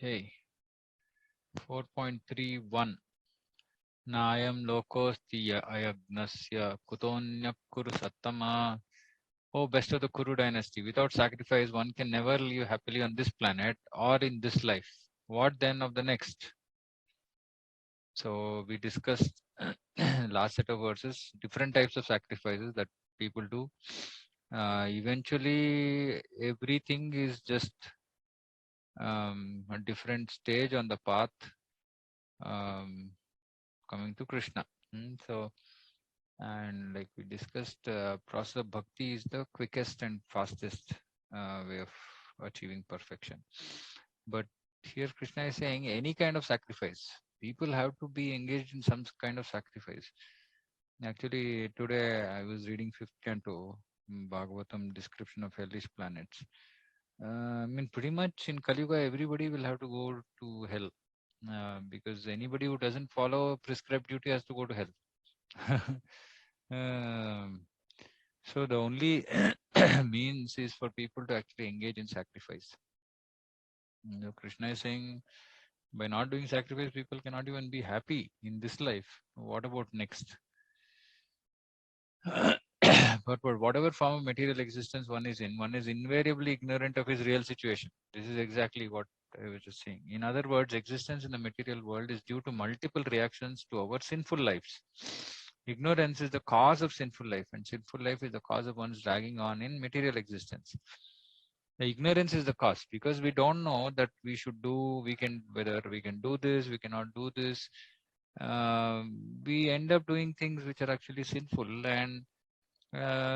Okay, 4.31. Nayam lokosti ayagnasya kutonyap kuru sattama. Oh, best of the Kuru dynasty. Without sacrifice, one can never live happily on this planet or in this life. What then of the next? So we discussed last set of verses, different types of sacrifices that people do. Eventually, everything is just a different stage on the path um, coming to Krishna. So, and like we discussed, process of bhakti is the quickest and fastest way of achieving perfection. But here Krishna is saying any kind of sacrifice. People have to be engaged in some kind of sacrifice. Actually, today I was reading fifth canto, Bhagavatam description of hellish planets. I mean, pretty much in Kali Yuga, everybody will have to go to hell because anybody who doesn't follow prescribed duty has to go to hell. um, so the only means is for people to actually engage in sacrifice. Krishna is saying by not doing sacrifice, people cannot even be happy in this life. What about next? But whatever form of material existence one is invariably ignorant of his real situation. This is exactly what I was just saying. In other words, existence in the material world is due to multiple reactions to our sinful lives. Ignorance is the cause of sinful life, and sinful life is the cause of one's dragging on in material existence. The ignorance is the cause because we don't know that we should do, we can, whether we can do this, we cannot do this. We end up doing things which are actually sinful, and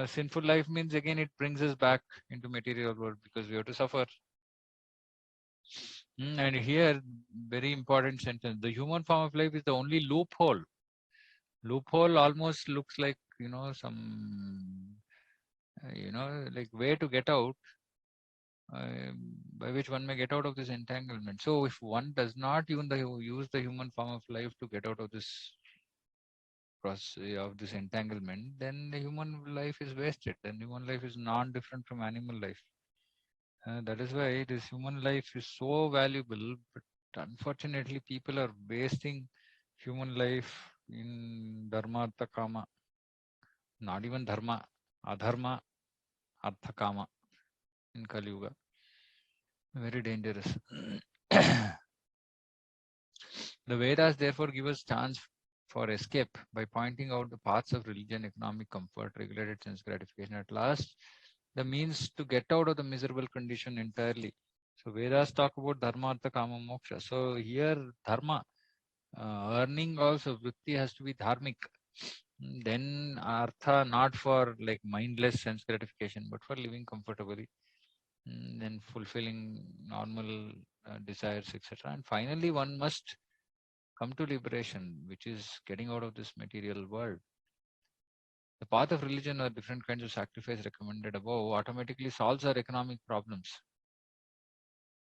sinful life means again it brings us back into material world because we have to suffer. And here, very important sentence: the human form of life is the only loophole. Loophole almost looks like some like way to get out, by which one may get out of this entanglement. So if one does not even use the human form of life to get out of this process of this entanglement, then the human life is wasted. Then human life is non different from animal life. That is why this human life is so valuable, but unfortunately, people are wasting human life in dharma, artha, kama. Not even dharma, adharma, artha, kama in Kali Yuga. Very dangerous. The Vedas therefore give us chance for escape by pointing out the paths of religion, economic comfort, regulated sense gratification. At last, the means to get out of the miserable condition entirely. So Vedas talk about dharma, artha, kama, moksha. So here dharma, earning also, vritti has to be dharmic. Then artha not for like mindless sense gratification, but for living comfortably. Then fulfilling normal desires, etc. And finally, one must come to liberation, which is getting out of this material world. The path of religion or different kinds of sacrifice recommended above automatically solves our economic problems.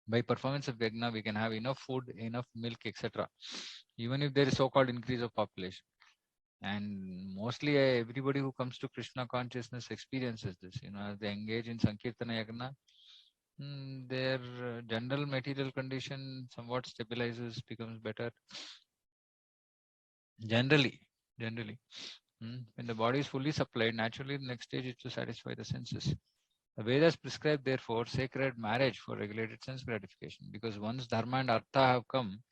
By performance of yajna, we can have enough food, enough milk, etc. Even if there is so-called increase of population. And mostly everybody who comes to Krishna consciousness experiences this. As they engage in Sankirtana yajna, their general material condition somewhat stabilizes, becomes better. Generally. When the body is fully supplied, naturally the next stage is to satisfy the senses. The Vedas prescribe, therefore, sacred marriage for regulated sense gratification. Because once dharma and artha have come,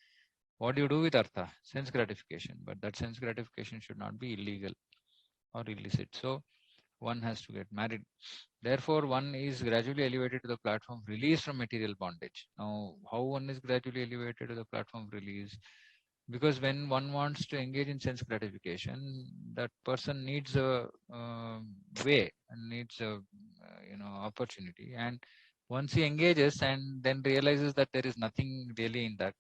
what do you do with artha? Sense gratification. But that sense gratification should not be illegal or illicit. So one has to get married. Therefore, one is gradually elevated to the platform of release from material bondage. Now, how one is gradually elevated to the platform of release? Because when one wants to engage in sense gratification, that person needs a way and needs a opportunity. And once he engages and then realizes that there is nothing really in that,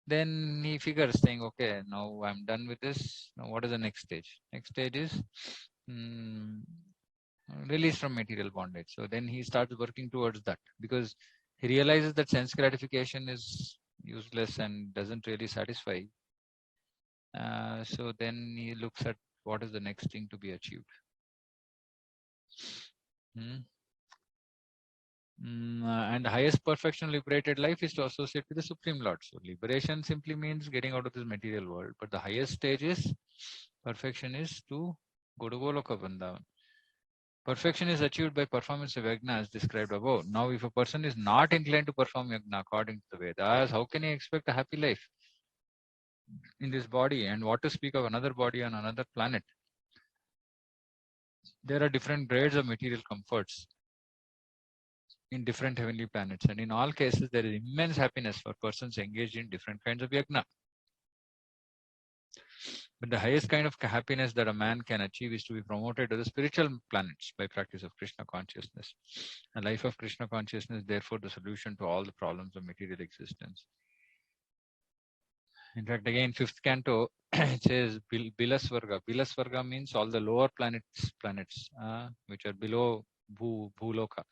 then he figures saying, okay, now I'm done with this. Now what is the next stage? Next stage is mm, release from material bondage. So then he starts working towards that because he realizes that sense gratification is useless and doesn't really satisfy. So then he looks at what is the next thing to be achieved. Hmm? And the highest perfection liberated life is to associate with the Supreme Lord. So liberation simply means getting out of this material world. But the highest stage is perfection is to go to Goloka Vrindavan. Perfection is achieved by performance of yajna as described above. Now, if a person is not inclined to perform yajna according to the Vedas, how can he expect a happy life in this body? And what to speak of another body on another planet? There are different grades of material comforts in different heavenly planets, and in all cases, there is immense happiness for persons engaged in different kinds of yajna. But the highest kind of happiness that a man can achieve is to be promoted to the spiritual planets by practice of Krishna consciousness. A life of Krishna consciousness, therefore, the solution to all the problems of material existence. In fact, again, fifth canto, it says Bilasvarga. Bilasvarga means all the lower planets which are below Bhuloka,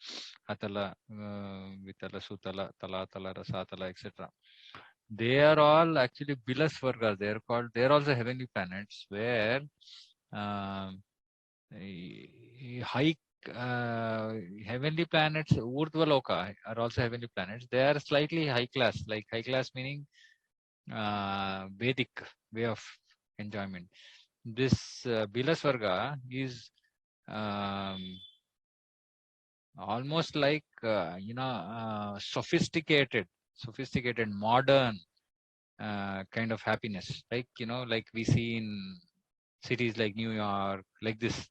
Atala, Vitala, Sutala, Talatala, Rasatala, etc. They are all actually Bilasvargas. They are called. They are also heavenly planets where high heavenly planets, Urdhvaloka, are also heavenly planets. They are slightly high class, like high class meaning Vedic way of enjoyment. This Bilasvarga is almost like sophisticated, modern kind of happiness, like like we see in cities like New York, like this,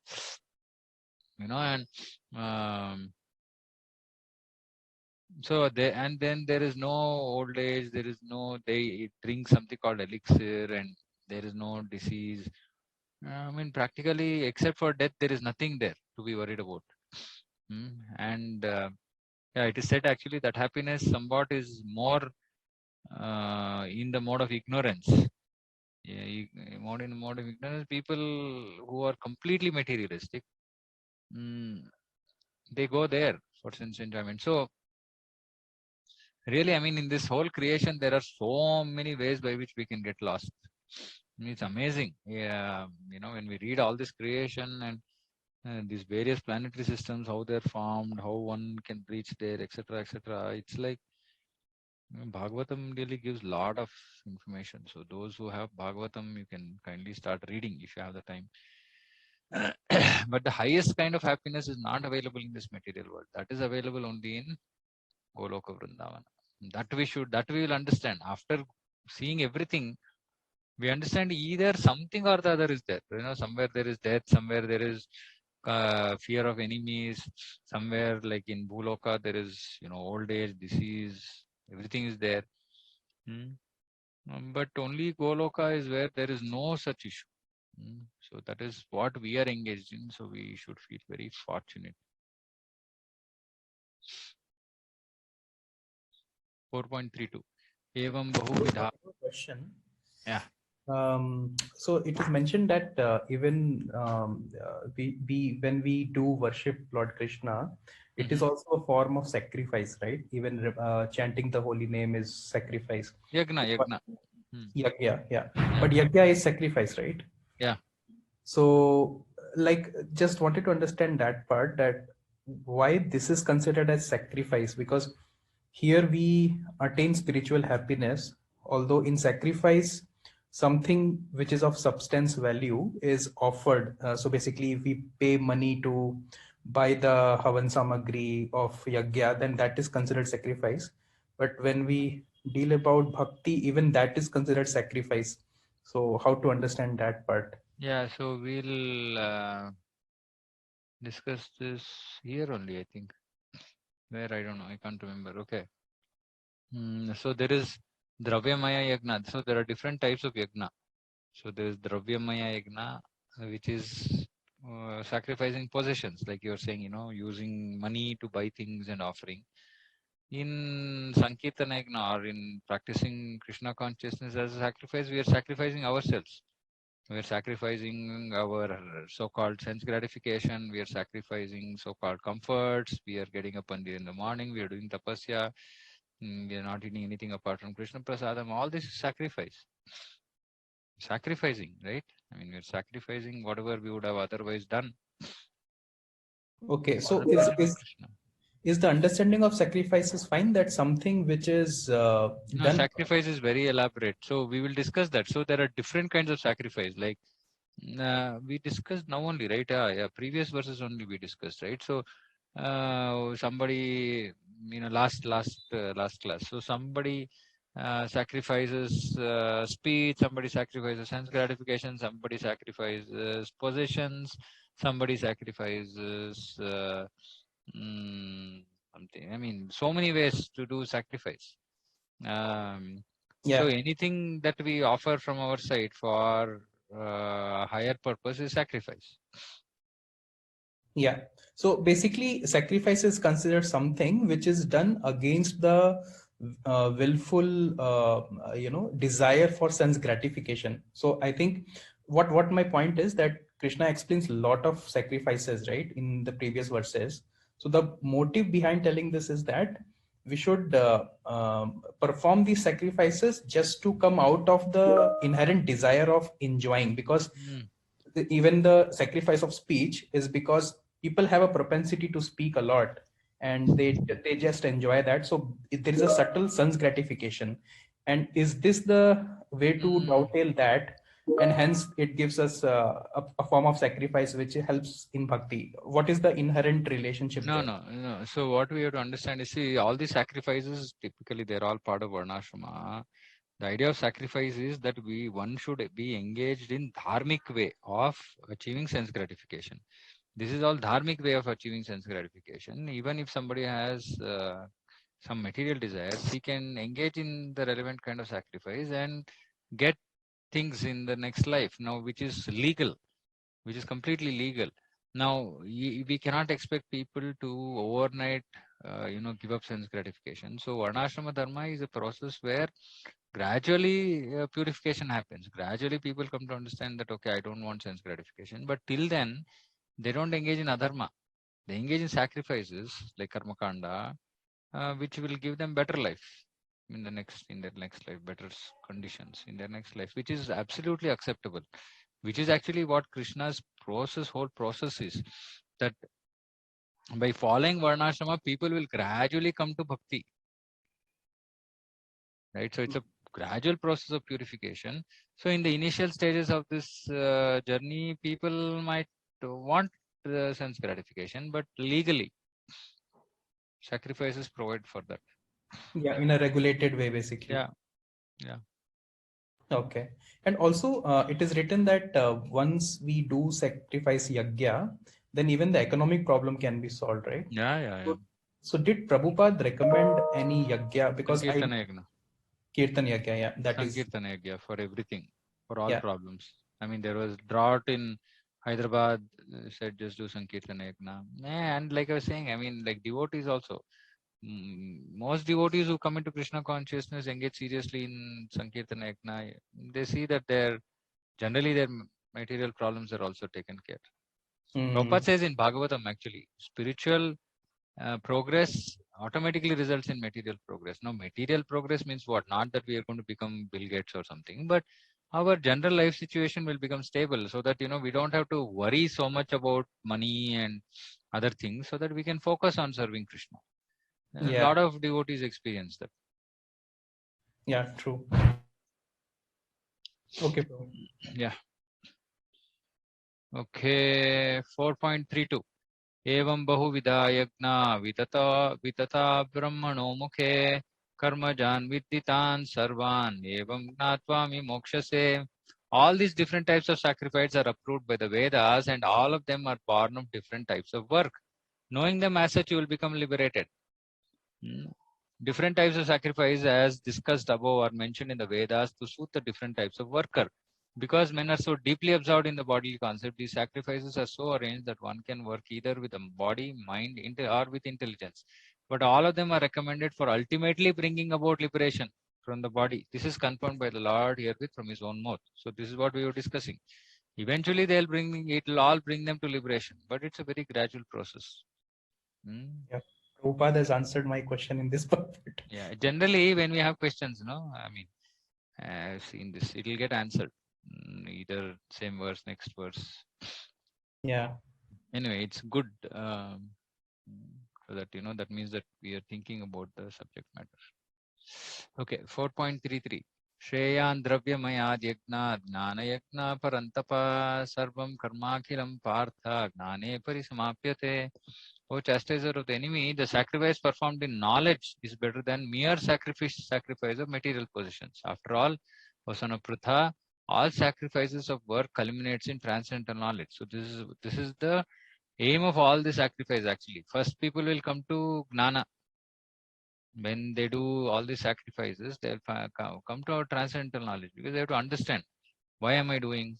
and so then there is no old age, there is no, they drink something called elixir, and there is no disease. I mean, practically, except for death, there is nothing there to be worried about. And yeah, it is said actually that happiness somewhat is more in the mode of ignorance. Yeah, more in the mode of ignorance, people who are completely materialistic, they go there for sense enjoyment. So really, I mean, in this whole creation, there are so many ways by which we can get lost. It's amazing. Yeah, when we read all this creation and these various planetary systems, how they're formed, how one can reach there, etc., etc. It's like Bhagavatam really gives a lot of information. So those who have Bhagavatam, you can kindly start reading if you have the time. But the highest kind of happiness is not available in this material world. That is available only in Goloka Vrindavana. That we will understand after seeing everything. We understand either something or the other is there. Somewhere there is death, somewhere there is fear of enemies, somewhere like in Bhuloka there is old age, disease, everything is there. But only Goloka is where there is no such issue. So that is what we are engaged in. So we should feel very fortunate. 4.32. Evam Bahuvidha. Question. Yeah. So it is mentioned that even we when we do worship Lord Krishna, it is also a form of sacrifice, right? Even chanting the holy name is sacrifice. Yagna. Yagya, yeah. But yagya is sacrifice, right? Yeah. So, like, just wanted to understand that part, that why this is considered as sacrifice, because here we attain spiritual happiness, although in sacrifice, something which is of substance value is offered. So basically, if we pay money to buy the Havan Samagri of Yagya, then that is considered sacrifice. But when we deal about bhakti, even that is considered sacrifice. So, how to understand that part? Yeah. So we'll discuss this here only, I think. Where I don't know, I can't remember. Okay. So there is Dravyamaya Yagna. So there are different types of Yagna. So there is Dravyamaya Yagna, which is sacrificing possessions, like you're saying, using money to buy things and offering. In Sankirtana Yagna, or in practicing Krishna consciousness as a sacrifice, we are sacrificing ourselves. We are sacrificing our so-called sense gratification. We are sacrificing so-called comforts. We are getting up early in the morning. We are doing tapasya. We are not eating anything apart from Krishna Prasadam. All this is sacrifice. Sacrificing, right? I mean, we are sacrificing whatever we would have otherwise done Okay, for so the pleasure of Krishna. is the understanding of sacrifice is fine, that something which is No, done. sacrifice is very elaborate. So we will discuss that. So there are different kinds of sacrifice. Like we discussed now only, right? Yeah, previous verses only we discussed, right? So somebody, last class. So somebody sacrifices speed, somebody sacrifices sense gratification, somebody sacrifices possessions, somebody sacrifices something. I mean, so many ways to do sacrifice. So Yeah. anything that we offer from our side for higher purpose is sacrifice. Yeah. So basically, sacrifice is considered something which is done against the willful, desire for sense gratification. So I think what my point is that Krishna explains a lot of sacrifices, right, in the previous verses. So the motive behind telling this is that we should perform these sacrifices just to come out of the inherent desire of enjoying, because Mm, even the sacrifice of speech is because people have a propensity to speak a lot, and they just enjoy that. So there is a subtle sense gratification, and is this the way to mm. dovetail that, and hence it gives us a form of sacrifice which helps in bhakti? What is the inherent relationship No, there? no, no. So what we have to understand is, see, all these sacrifices typically they're all part of varnashrama. The idea of sacrifice is that one should be engaged in dharmic way of achieving sense gratification. This is all dharmic way of achieving sense gratification. Even if somebody has some material desires, he can engage in the relevant kind of sacrifice and get things in the next life now, which is legal, which is completely legal. Now we cannot expect people to overnight give up sense gratification. So varnashrama dharma is a process where gradually purification happens. Gradually people come to understand that, okay, I don't want sense gratification, but till then they don't engage in adharma. They engage in sacrifices like karma kanda, which will give them better life in their next life, better conditions in their next life, which is absolutely acceptable, which is actually what Krishna's whole process is. That by following varnashrama, people will gradually come to bhakti, right? So it's a gradual process of purification. So in the initial stages of this journey, people might want the sense gratification, but legally, sacrifices provide for that. Yeah, in a regulated way, basically. Yeah, yeah. Okay. And also, it is written that once we do sacrifice yagya, then even the economic problem can be solved, right? Yeah, yeah, yeah. So, so did Prabhupada recommend any yagya? Because I Sankirtana yagna. Kirtan yagya, yeah, that is, Sankirtana yagya for everything, for all yeah. problems. I mean, there was drought in Hyderabad, said just do Sankirtana yagna. And like I was saying, I mean, like devotees also. Most devotees who come into Krishna consciousness engage seriously in Sankirtana yagna. They see that generally their material problems are also taken care. Prabhupada Mm, says in Bhagavatam, actually, spiritual progress automatically results in material progress. Now, material progress means what? Not that we are going to become Bill Gates or something, but our general life situation will become stable, so that we don't have to worry so much about money and other things, so that we can focus on serving Krishna. A yeah, lot of devotees experience that. yeah, true. Okay, bro. Yeah. Okay. 4.32. एवं बहुविधा यज्ञा वितता वितता ब्रह्मणो मुखे कर्मजान् विद्दितान् सर्वान् एवं ज्ञात्वा मोक्षसे. All these different types of sacrifices are approved by the Vedas, and all of them are born of different types of work. Knowing them as such, you will become liberated. Hmm. Different types of sacrifice, as discussed above, are mentioned in the Vedas to suit the different types of worker. Because men are so deeply absorbed in the bodily concept, these sacrifices are so arranged that one can work either with the body, mind, or with intelligence. But all of them are recommended for ultimately bringing about liberation from the body. This is confirmed by the Lord herewith from his own mouth. So this is what we were discussing. Eventually, it will all bring them to liberation, but it's a very gradual process. Hmm. Yeah. Prabhupada has answered my question in this part. Yeah, generally when we have questions, I mean, I've seen this, it'll get answered. Either same verse, next verse. Yeah. Anyway, it's good. So that that means that we are thinking about the subject matter. Okay, 4.33. Shreyan dravyamaya yajna gnana yajna parantapa sarvam karmakhilam partha gnane parisamapyate. O chastiser of the enemy, the sacrifice performed in knowledge is better than mere sacrifice of material possessions. After all, O son of Pritha, all sacrifices of work culminates in transcendental knowledge. So this is the aim of all the sacrifice actually. First people will come to gnana. When they do all the sacrifices, they'll come to our transcendental knowledge because they have to understand why am I doing,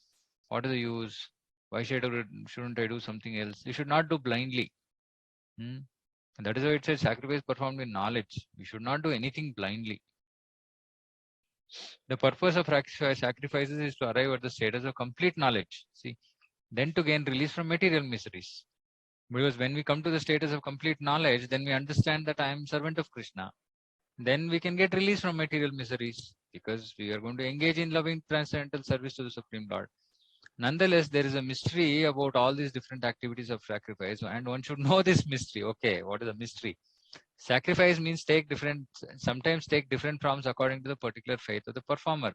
what is the use, why shouldn't I do something else? You should not do blindly. And that is why it says sacrifice performed in knowledge. We should not do anything blindly. The purpose of sacrifices is to arrive at the status of complete knowledge. See, then to gain release from material miseries. Because when we come to the status of complete knowledge, then we understand that I am servant of Krishna. Then we can get release from material miseries because we are going to engage in loving transcendental service to the Supreme Lord. Nonetheless, there is a mystery about all these different activities of sacrifice, and one should know this mystery. Okay, what is the mystery? Sacrifice means sometimes take different forms according to the particular faith of the performer.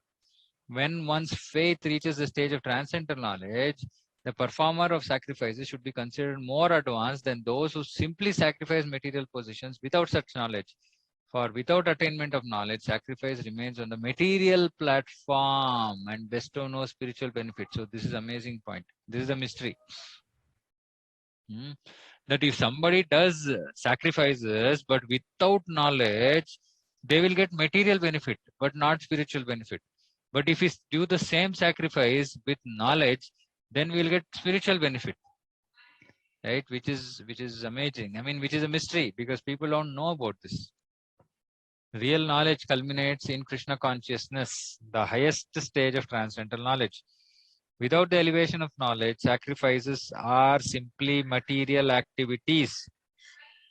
When one's faith reaches the stage of transcendental knowledge, the performer of sacrifices should be considered more advanced than those who simply sacrifice material possessions without such knowledge. For without attainment of knowledge, sacrifice remains on the material platform and bestow no spiritual benefit. So this is amazing point. This is the mystery. That if somebody does sacrifices but without knowledge, they will get material benefit but not spiritual benefit. But if we do the same sacrifice with knowledge, then we will get spiritual benefit, right? Which is amazing. I mean, which is a mystery because people don't know about this. Real knowledge culminates in Krishna consciousness, the highest stage of transcendental knowledge. Without the elevation of knowledge, sacrifices are simply material activities.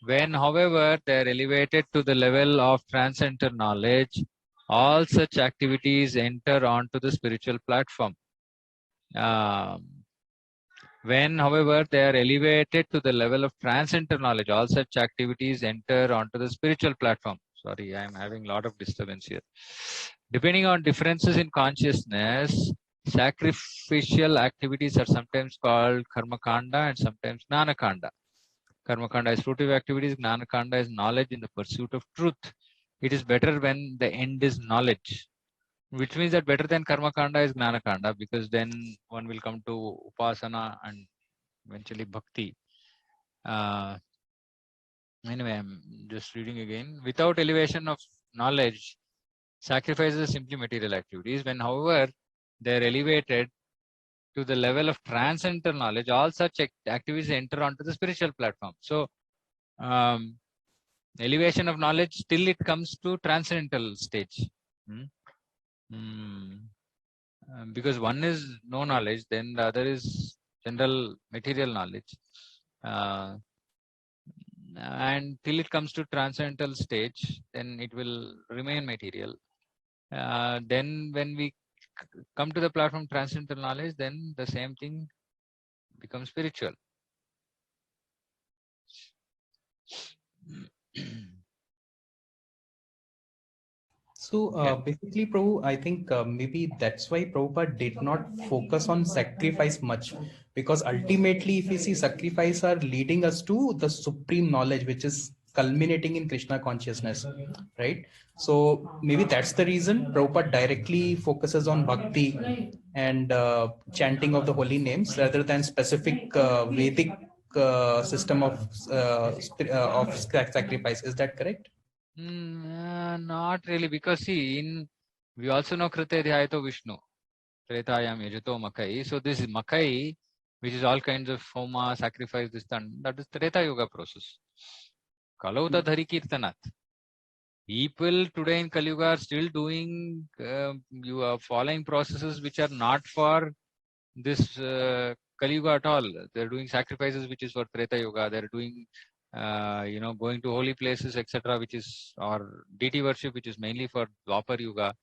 When, however, they are elevated to the level of transcendental knowledge, all such activities enter onto the spiritual platform. When, however, they are elevated to the level of transcendental knowledge, all such activities enter onto the spiritual platform. Sorry, I am having a lot of disturbance here. Depending on differences in consciousness, sacrificial activities are sometimes called karma kanda and sometimes gnana kanda. Karma kanda is fruitive activities, gnana kanda is knowledge in the pursuit of truth. It is better when the end is knowledge, which means that better than karma kanda is gnana kanda because then one will come to upasana and eventually bhakti. Anyway, I'm just reading again. Without elevation of knowledge, sacrifices are simply material activities. When, however, they are elevated to the level of transcendental knowledge, all such activities enter onto the spiritual platform. So, elevation of knowledge till it comes to transcendental stage. Because one is no knowledge, then the other is general material knowledge. And till it comes to transcendental stage, then it will remain material. Then when we come to the platform transcendental knowledge, then the same thing becomes spiritual. So basically, Prabhu, I think maybe that's why Prabhupada did not focus on sacrifice much, because ultimately, if we see sacrifice are leading us to the supreme knowledge, which is culminating in Krishna consciousness, right? So maybe that's the reason Prabhupada directly focuses on bhakti and chanting of the holy names rather than specific Vedic system of sacrifice. Is that correct? Not really, because see, we also know Krite Dhyayato Vishnu, Tretayam Yajato Makai. So this is Makai, which is all kinds of homa, sacrifice, this and that is Treta Yoga process. Kalauta Dhari Kirtanat. People today in Kali Yuga are still doing you are following processes which are not for this Kali Yuga at all. They're doing sacrifices which is for Treta Yoga. They're doing going to holy places, etc., which is or deity worship, which is mainly for Dwapar Yuga.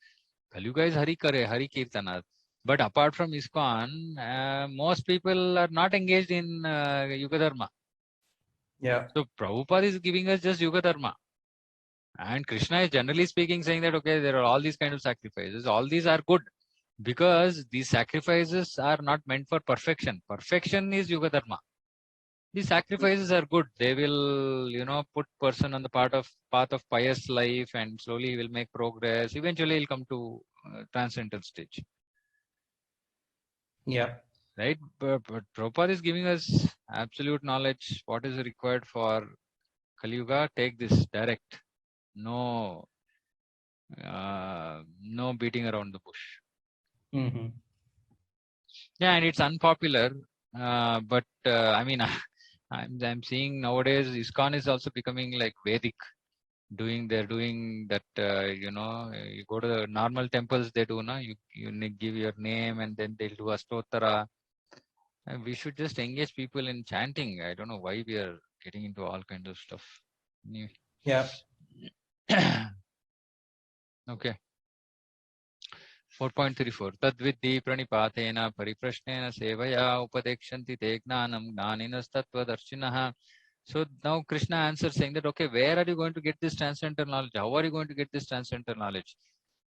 Kali Yuga is Hari Kare, Hari Kirtana. But apart from ISKCON, most people are not engaged in Yuga Dharma. Yeah. So Prabhupada is giving us just Yuga Dharma. And Krishna is generally speaking saying that, okay, there are all these kind of sacrifices. All these are good because these sacrifices are not meant for perfection. Perfection is Yuga Dharma. These sacrifices are good. They will, put person on the path of pious life, and slowly he will make progress. Eventually, he'll come to transcendental stage, Yeah. right? But Prabhupada is giving us absolute knowledge. What is required for Kali Yuga? Take this direct. No, no beating around the bush. Hmm. Yeah, and it's unpopular. But I mean, I'm seeing nowadays ISKCON is also becoming like Vedic. They're doing that. You go to the normal temples, they do na. You give your name, and then they'll do a stotara. And we should just engage people in chanting. I don't know why we are getting into all kinds of stuff. Anyway. Yeah. Okay. 4.34 तद्विद्धि प्रणिपातेन परिप्रश्नेन सेवया उपदेक्षन्ति ते ज्ञानं ज्ञानिनस्तत्त्वदर्शिनः. So now Krishna answers saying that, okay, where are you going to get this transcendental knowledge? How are you going to get this transcendental knowledge?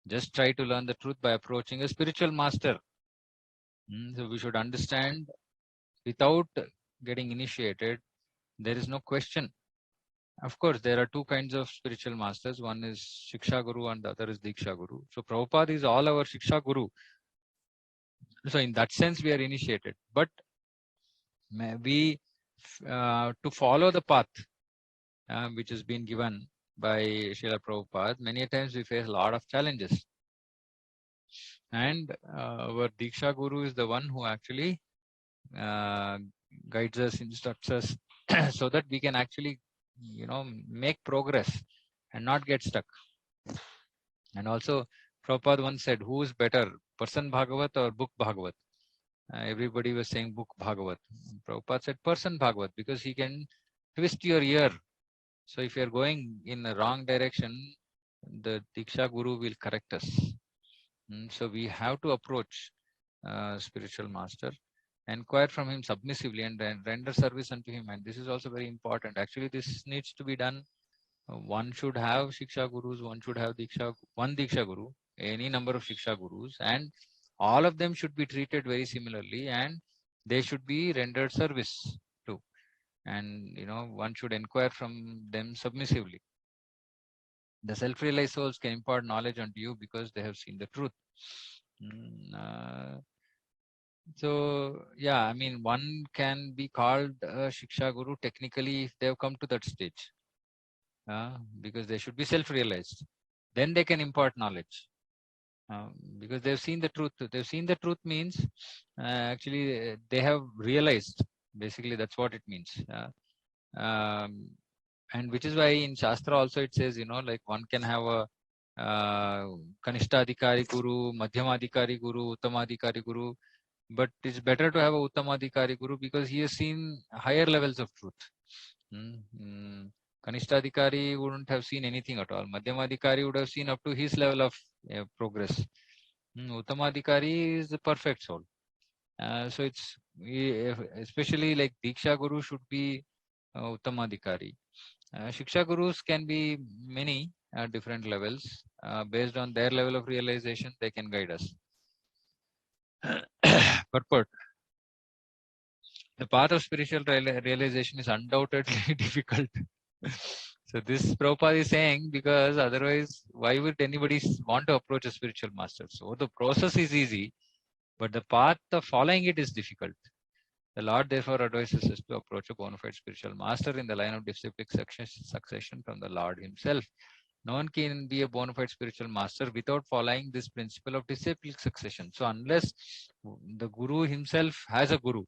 Just try to learn the truth by approaching a spiritual master. So we should understand without getting initiated, there is no question. Of course, there are two kinds of spiritual masters. One is Shiksha Guru and the other is Diksha Guru. So Prabhupada is all our Shiksha Guru. So in that sense, we are initiated. But we, to follow the path which has been given by Srila Prabhupada, many times we face a lot of challenges. And our Diksha Guru is the one who actually uh, guides us, instructs us, so that we can actually, make progress and not get stuck. And also, Prabhupada once said, who is better, person Bhagavat or book Bhagavat? Everybody was saying book Bhagavat. Prabhupada said person Bhagavat because he can twist your ear. So if you're going in the wrong direction, the Diksha Guru will correct us. So we have to approach spiritual master, inquire from him submissively, and render service unto him. And this is also very important. Actually, this needs to be done. One should have Shiksha Gurus, one should have one Diksha Guru, any number of Shiksha Gurus, and all of them should be treated very similarly, and they should be rendered service to. And one should inquire from them submissively. The self-realized souls can impart knowledge unto you because they have seen the truth. So yeah, I mean, one can be called a Shiksha Guru technically if they have come to that stage, because they should be self-realized. Then they can impart knowledge, because they've seen the truth. They've seen the truth means actually they have realized. Basically, that's what it means. And which is why in Shastra also it says, like one can have a Kanishtadikari Guru, Madhyamadikari Guru, Uttamadikari Guru, but it's better to have a Uttamadikari Guru because he has seen higher levels of truth. Kanishtadikari wouldn't have seen anything at all. Madhyamadikari would have seen up to his level of progress. Uttamadikari is the perfect soul. So it's especially like Diksha Guru should be Uttamadikari. Shiksha Gurus can be many different levels. Based on their level of realization, they can guide us. Purport. The path of spiritual realization is undoubtedly difficult. So this Prabhupada is saying because otherwise, why would anybody want to approach a spiritual master? So the process is easy, but the path of following it is difficult. The Lord therefore advises us to approach a bona fide spiritual master in the line of disciplic succession from the Lord himself. No one can be a bona fide spiritual master without following this principle of disciplic succession. So unless the Guru himself has a Guru,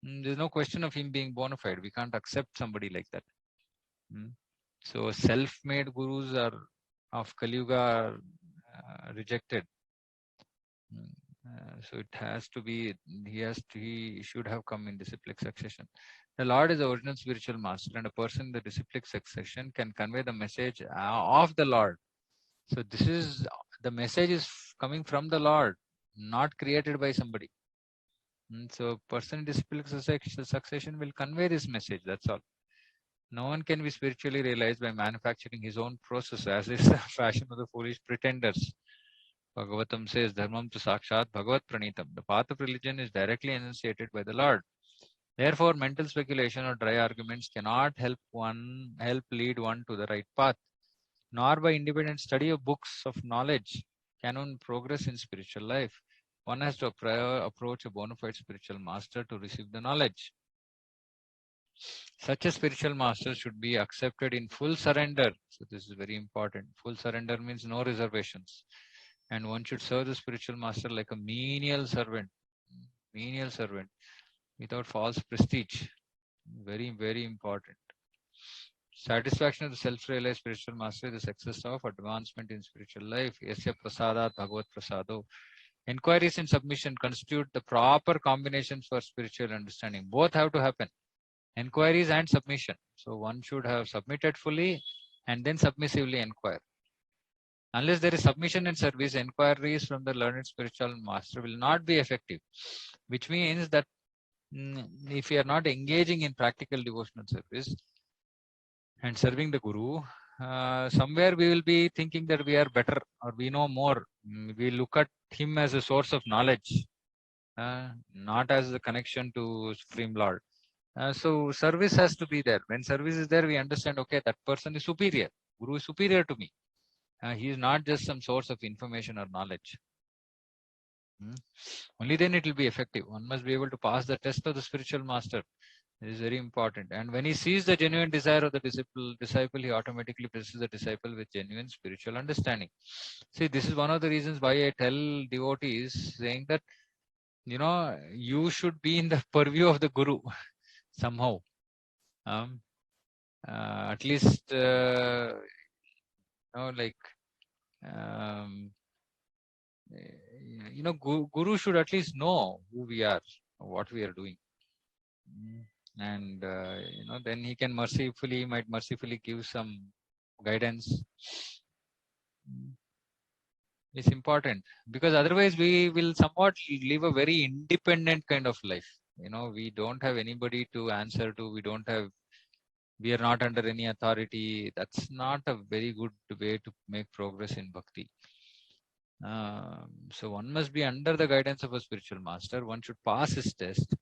there's no question of him being bona fide. We can't accept somebody like that. So self-made gurus are of Kali Yuga are rejected. So it has to be, he should have come in disciplic succession. The Lord is the original spiritual master, and a person in the disciplic succession can convey the message of the Lord. So this is, the message is coming from the Lord, not created by somebody. So person in disciplic succession will convey this message, that's all. No one can be spiritually realized by manufacturing his own process, as is the fashion of the foolish pretenders. Bhagavatam says, Dharmam tu sakshat bhagavat pranitam. The path of religion is directly enunciated by the Lord. Therefore, mental speculation or dry arguments cannot help lead one to the right path, nor by independent study of books of knowledge can one progress in spiritual life. One has to approach a bona fide spiritual master to receive the knowledge. Such a spiritual master should be accepted in full surrender. So, this is very important. Full surrender means no reservations. And one should serve the spiritual master like a menial servant, without false prestige. Very, very important. Satisfaction of the self-realized spiritual master is the success of advancement in spiritual life. Yasya prasadat bhagavat prasado. Inquiries and submission constitute the proper combinations for spiritual understanding. Both have to happen. Inquiries and submission. So one should have submitted fully and then submissively inquire. Unless there is submission and service, inquiries from the learned spiritual master will not be effective, which means that if we are not engaging in practical devotional service and serving the Guru, somewhere we will be thinking that we are better or we know more. We look at him as a source of knowledge, not as a connection to Supreme Lord. So service has to be there. When service is there, we understand, okay, that person is superior. Guru is superior to me. He is not just some source of information or knowledge. Only then it will be effective. One must be able to pass the test of the spiritual master. It is very important. And when he sees the genuine desire of the disciple, he automatically places the disciple with genuine spiritual understanding. See, this is one of the reasons why I tell devotees, saying that, you should be in the purview of the Guru somehow. At least, like, um, Guru should at least know who we are, what we are doing. And, then he might mercifully give some guidance. It's important, because otherwise we will somewhat live a very independent kind of life. We don't have anybody to answer to. We are not under any authority. That's not a very good way to make progress in bhakti. So one must be under the guidance of a spiritual master. One should pass his test,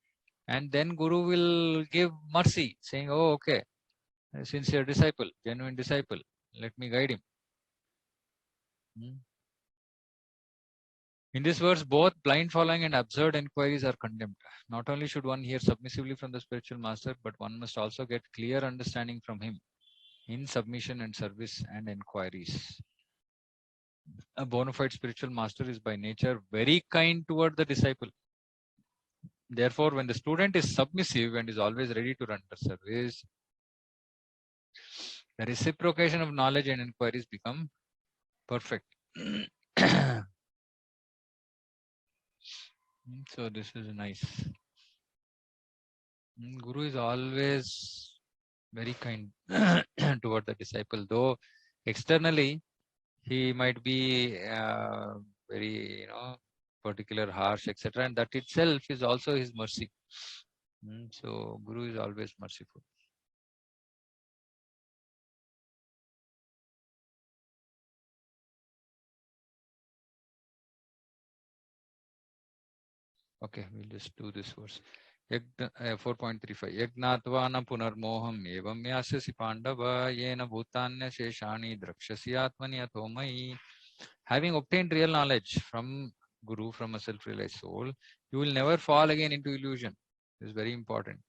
and then Guru will give mercy, saying, "Oh, okay, a sincere disciple, genuine disciple. Let me guide him." In this verse, both blind following and absurd inquiries are condemned. Not only should one hear submissively from the spiritual master, but one must also get clear understanding from him in submission and service and inquiries. A bona fide spiritual master is by nature very kind toward the disciple. Therefore, when the student is submissive and is always ready to render service, the reciprocation of knowledge and inquiries become perfect. So this is nice. Guru is always very kind toward the disciple, though externally he might be very, particular, harsh, etc. And that itself is also his mercy. So Guru is always merciful. Okay, we'll just do this verse. 4.35 Yagnatva punarmoham evam yasyasi pandava yena bhutanya sheshani drakshasi atmani atomai. Having obtained real knowledge from Guru, from a self-realized soul, you will never fall again into illusion. This is very important.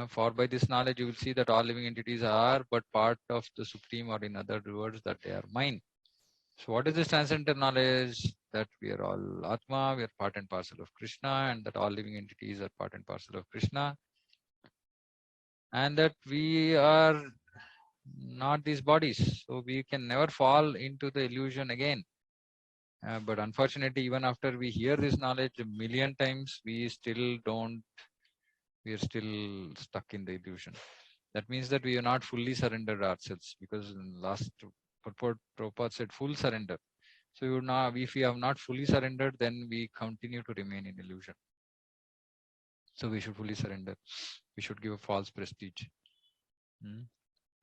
For by this knowledge you will see that all living entities are but part of the Supreme, or in other words, that they are mine. So what is this transcendental knowledge? That we are all Atma, we are part and parcel of Krishna, and that all living entities are part and parcel of Krishna, and that we are not these bodies. So we can never fall into the illusion again. But unfortunately, even after we hear this knowledge a million times, we are still stuck in the illusion. That means that we are not fully surrendered ourselves, because in last purport, Prabhupada said full surrender. So if we have not fully surrendered, then we continue to remain in illusion. So we should fully surrender. We should give a false prestige.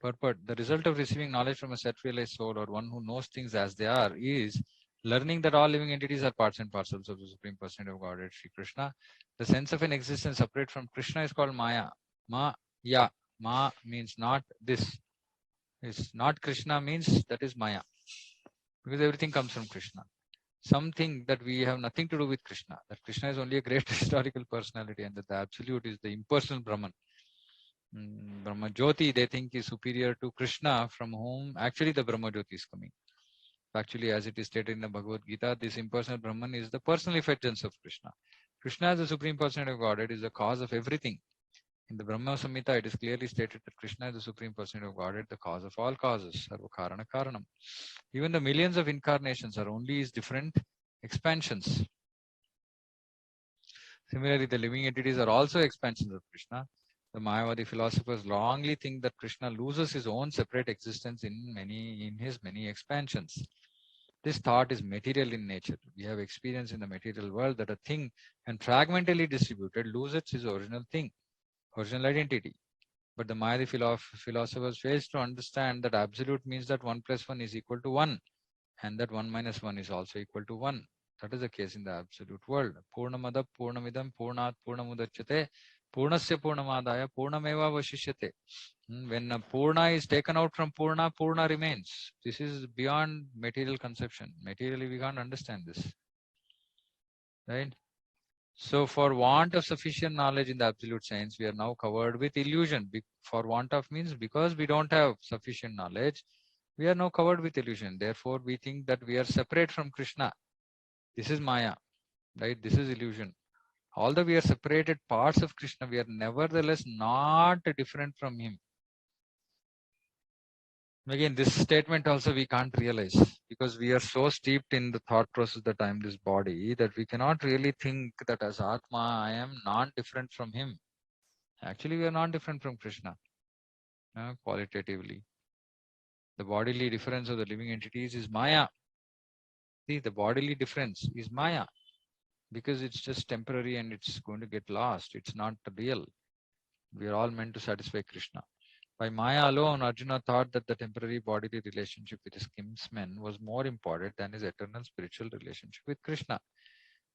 Purport. The result of receiving knowledge from a self-realized soul or one who knows things as they are is learning that all living entities are parts and parcels of the Supreme Personality of Godhead, Sri Krishna. The sense of an existence separate from Krishna is called Maya. Ma-ya. Ma means not this. It's not Krishna means that is Maya. Because everything comes from Krishna. Something that we have nothing to do with Krishna. That Krishna is only a great historical personality and that the absolute is the impersonal Brahman. Brahma Jyoti, they think, is superior to Krishna, from whom actually the Brahma Jyoti is coming. Actually, as it is stated in the Bhagavad Gita, this impersonal Brahman is the personal effulgence of Krishna. Krishna, as the Supreme Personality of Godhead, is the cause of everything. In the Brahma Samhita, it is clearly stated that Krishna is the Supreme Personality of Godhead, the cause of all causes, Sarva Karana Karanam. Even the millions of incarnations are only his different expansions. Similarly, the living entities are also expansions of Krishna. The Mayavadi philosophers wrongly think that Krishna loses his own separate existence in his many expansions. This thought is material in nature. We have experience in the material world that a thing, when fragmentally distributed, loses its original thing, original identity. But the Mayavadi philosophers fail to understand that absolute means that 1 plus 1 is equal to 1, and that 1 minus 1 is also equal to 1. That is the case in the absolute world. Purnamada Purnamidam Purnat Purnamudachyate Purnasya Purnamadaya Purnameva Vashishyate. When a Purna is taken out from Purna, Purna remains. This is beyond material conception. Materially, we can't understand this. Right? So, for want of sufficient knowledge in the absolute science, we are now covered with illusion. For want of means because we don't have sufficient knowledge, we are now covered with illusion. Therefore, we think that we are separate from Krishna. This is Maya, right? This is illusion. Although we are separated parts of Krishna, we are nevertheless not different from him. Again, this statement also we can't realize because we are so steeped in the thought process that I am this body that we cannot really think that as Atma I am non-different from him. Actually, we are not different from Krishna qualitatively. The bodily difference of the living entities is Maya. See, the bodily difference is Maya because it's just temporary and it's going to get lost. It's not real. We are all meant to satisfy Krishna. By Maya alone, Arjuna thought that the temporary bodily relationship with his kinsmen was more important than his eternal spiritual relationship with Krishna.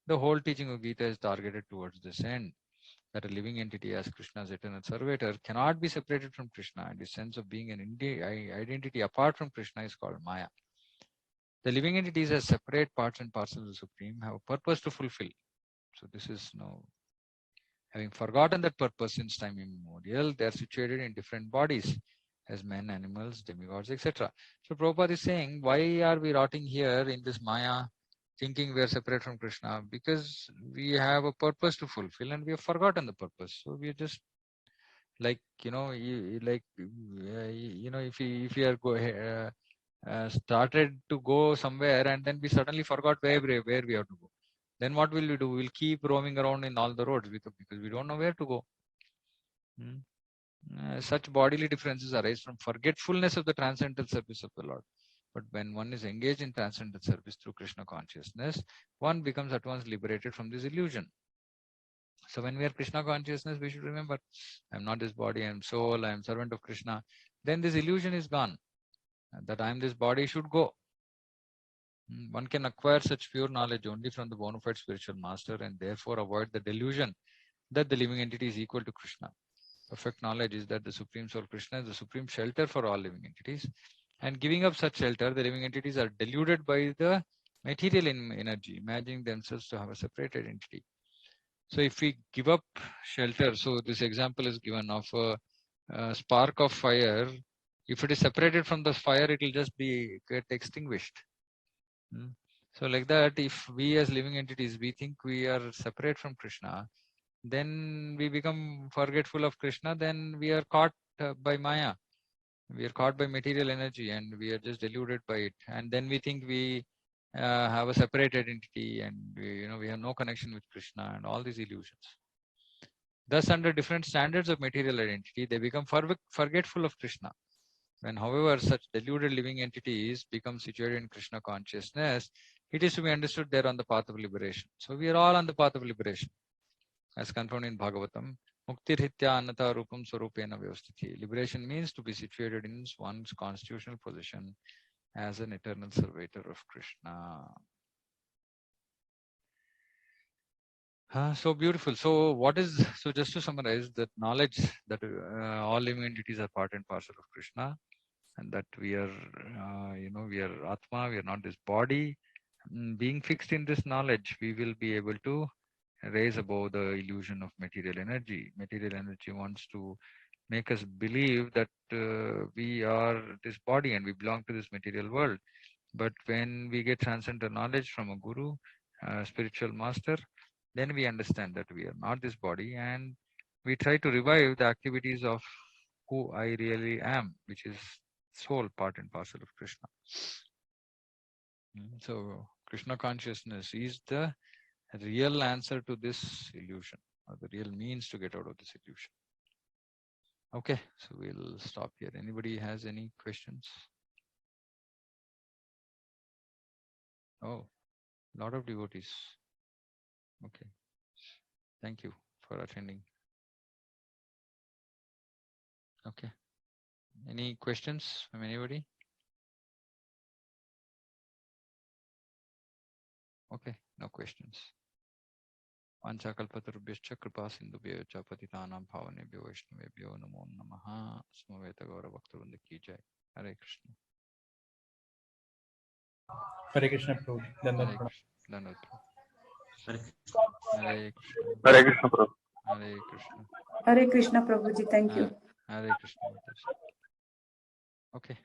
The whole teaching of Gita is targeted towards this end, that a living entity as Krishna's eternal servitor cannot be separated from Krishna, and his sense of being an identity apart from Krishna is called Maya. The living entities as separate parts and parcels of the Supreme have a purpose to fulfill. So this is now, having forgotten that purpose since time immemorial, they are situated in different bodies as men, animals, demigods, etc. So Prabhupada is saying, why are we rotting here in this Maya, thinking we are separate from Krishna? Because we have a purpose to fulfill and we have forgotten the purpose. So we are just like, if we are started to go somewhere and then we suddenly forgot where we have to go. Then what will we do? We'll keep roaming around in all the roads because we don't know where to go. Such bodily differences arise from forgetfulness of the transcendental service of the Lord. But when one is engaged in transcendental service through Krishna consciousness, one becomes at once liberated from this illusion. So when we are Krishna consciousness, we should remember, I am not this body, I am soul, I am servant of Krishna. Then this illusion is gone. That I am this body should go. One can acquire such pure knowledge only from the bona fide spiritual master and therefore avoid the delusion that the living entity is equal to Krishna. Perfect knowledge is that the Supreme Soul Krishna is the supreme shelter for all living entities. And giving up such shelter, the living entities are deluded by the material energy, imagining themselves to have a separate identity. So if we give up shelter, so this example is given of a spark of fire. If it is separated from the fire, it will just get extinguished. So like that, if we as living entities, we think we are separate from Krishna, then we become forgetful of Krishna, then we are caught by Maya. We are caught by material energy and we are just deluded by it. And then we think we have a separate identity and we have no connection with Krishna and all these illusions. Thus, under different standards of material identity, they become forgetful of Krishna. When, however, such deluded living entities become situated in Krishna consciousness, it is to be understood they are on the path of liberation. So we are all on the path of liberation, as confirmed in Bhagavatam. Muktirhitya anata rupam swarupena vyavastiti. Liberation means to be situated in one's constitutional position as an eternal servitor of Krishna. So beautiful. So just to summarize, that knowledge that all living entities are part and parcel of Krishna, and that we are, we are Atma, we are not this body. Being fixed in this knowledge, we will be able to raise above the illusion of material energy. Material energy wants to make us believe that we are this body and we belong to this material world. But when we get transcendental knowledge from a guru, spiritual master, then we understand that we are not this body, and we try to revive the activities of who I really am, which is soul, part and parcel of Krishna. So Krishna consciousness is the real answer to this illusion, or the real means to get out of this illusion. Okay, so we'll stop here. Anybody has any questions? Oh, a lot of devotees. Okay, thank you for attending. Okay, any questions from anybody? Okay, no questions. Panchakalpatarubhyascha kripa sindhubhyo cha patitanam bhavanebhyo vaishnavebhyo namo namaha. Samaveta Gaura Bhaktivinoda ki jai. Hare Krishna. Hare Krishna Prabhu. Hare Krishna. Dandavat Prabhu. Hare Krishna. Hare Krishna Prabhu. Hare Krishna. Hare Krishna Prabhuji, thank you. Hare Krishna Mataji. Okay.